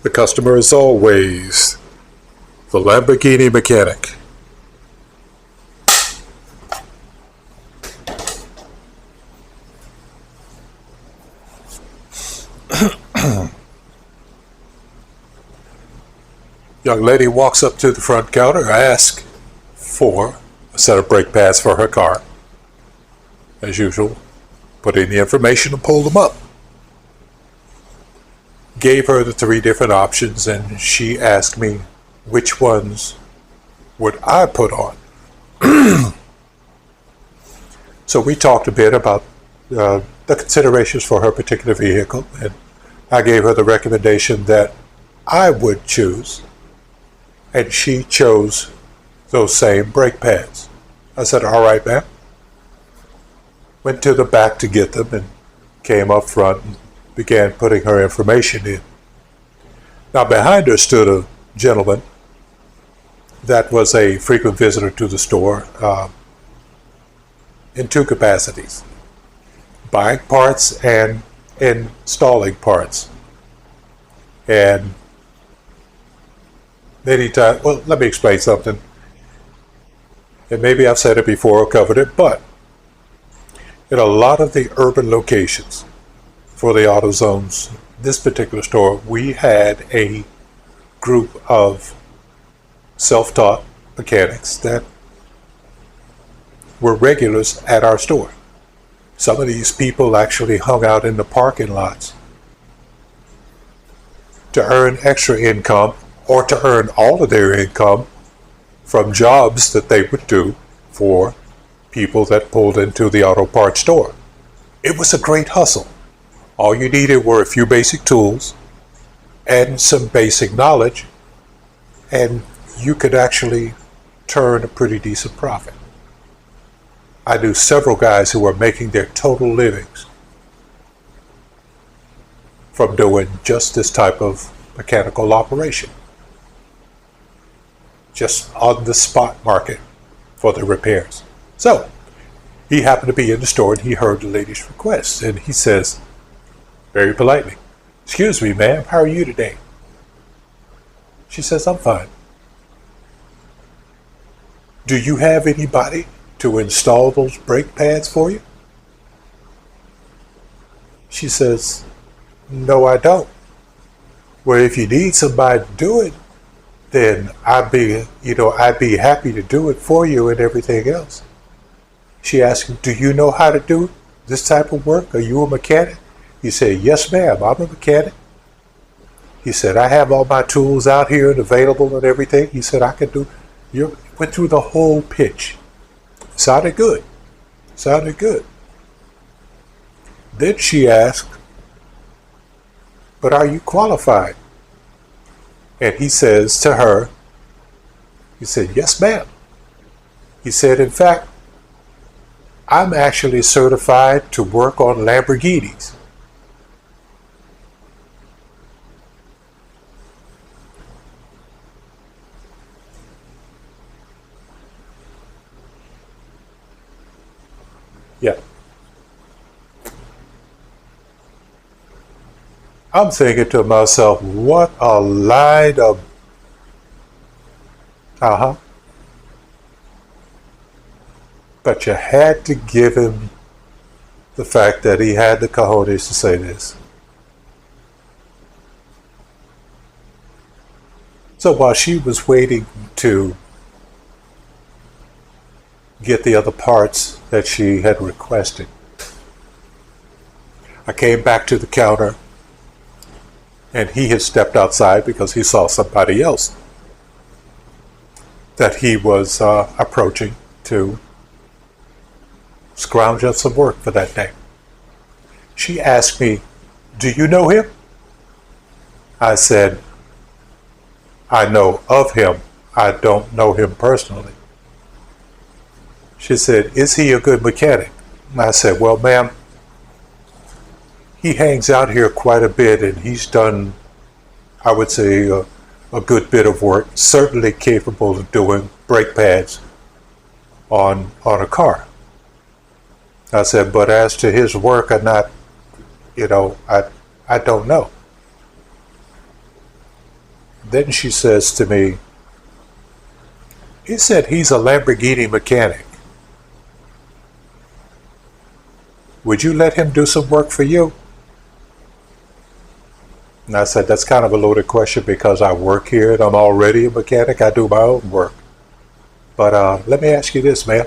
The customer is always the Lamborghini mechanic. Young lady walks up to the front counter, asks for a set of brake pads for her car. As usual, put in the information and pulled them up. Gave her the 3 different options, and she asked me which ones would I put on. So we talked a bit about the considerations for her particular vehicle, and I gave her the recommendation that I would choose, and she chose those same brake pads. I said, all right, ma'am. Went to the back to get them and came up front and began putting her information in. Now behind her stood a gentleman that was a frequent visitor to the store in 2 capacities: buying parts and installing parts. And many times, well, let me explain something. And maybe I've said it before or covered it, but in a lot of the urban locations for the AutoZones, this particular store, we had a group of self-taught mechanics that were regulars at our store. Some of these people actually hung out in the parking lots to earn extra income, or to earn all of their income from jobs that they would do for people that pulled into the auto parts store. It was a great hustle. All you needed were a few basic tools and some basic knowledge, and you could actually turn a pretty decent profit. I knew several guys who were making their total livings from doing just this type of mechanical operation, just on the spot market for the repairs. So he happened to be in the store and he heard the lady's request, and he says very politely, "Excuse me, ma'am, how are you today?" She says, "I'm fine." "Do you have anybody to install those brake pads for you?" She says, "No, I don't." "Well, if you need somebody to do it, then I'd be happy to do it for you and everything else." She asked him, "Do you know how to do this type of work? Are you a mechanic?" He said, "Yes, ma'am, I'm a mechanic." He said, "I have all my tools out here and available and everything." He said, "I can do." You went through the whole pitch. Sounded good. Sounded good. Then she asked, "But are you qualified?" And he says to her, he said, "Yes, ma'am." He said, "In fact, I'm actually certified to work on Lamborghinis." Yeah. I'm thinking to myself, what a line of, but you had to give him the fact that he had the cojones to say this. So while she was waiting to get the other parts that she had requested, I came back to the counter, and he had stepped outside because he saw somebody else that he was approaching to scrounge up some work for that day. She asked me, "Do you know him?" I said, "I know of him. I don't know him personally." She said, "Is he a good mechanic?" And I said, "Well, ma'am, he hangs out here quite a bit, and he's done, I would say, a good bit of work, certainly capable of doing brake pads on a car." I said, "But as to his work or not, I don't know." Then she says to me, he said he's a Lamborghini mechanic. Would you let him do some work for you? And I said, that's kind of a loaded question because I work here and I'm already a mechanic. I do my own work. But let me ask you this, ma'am.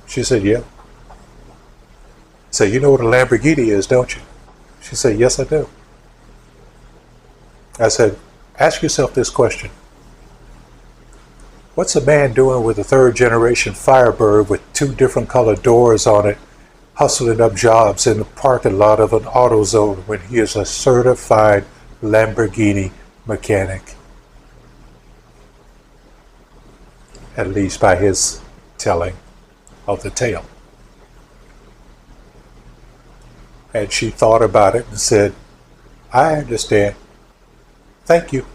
She said, yeah. So you know what a Lamborghini is, don't you? She said, yes, I do. I said, ask yourself this question. What's a man doing with a third generation Firebird with 2 different colored doors on it, hustling up jobs in the parking lot of an AutoZone when he is a certified Lamborghini mechanic? At least by his telling of the tale. And she thought about it and said, I understand. Thank you.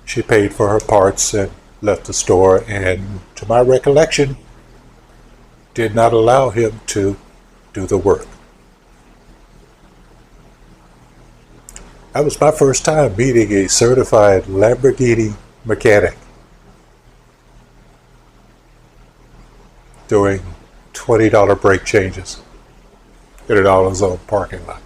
She paid for her parts and left the store, and to my recollection, did not allow him to do the work. That was my first time meeting a certified Lamborghini mechanic doing $20 brake changes in an AutoZone parking lot.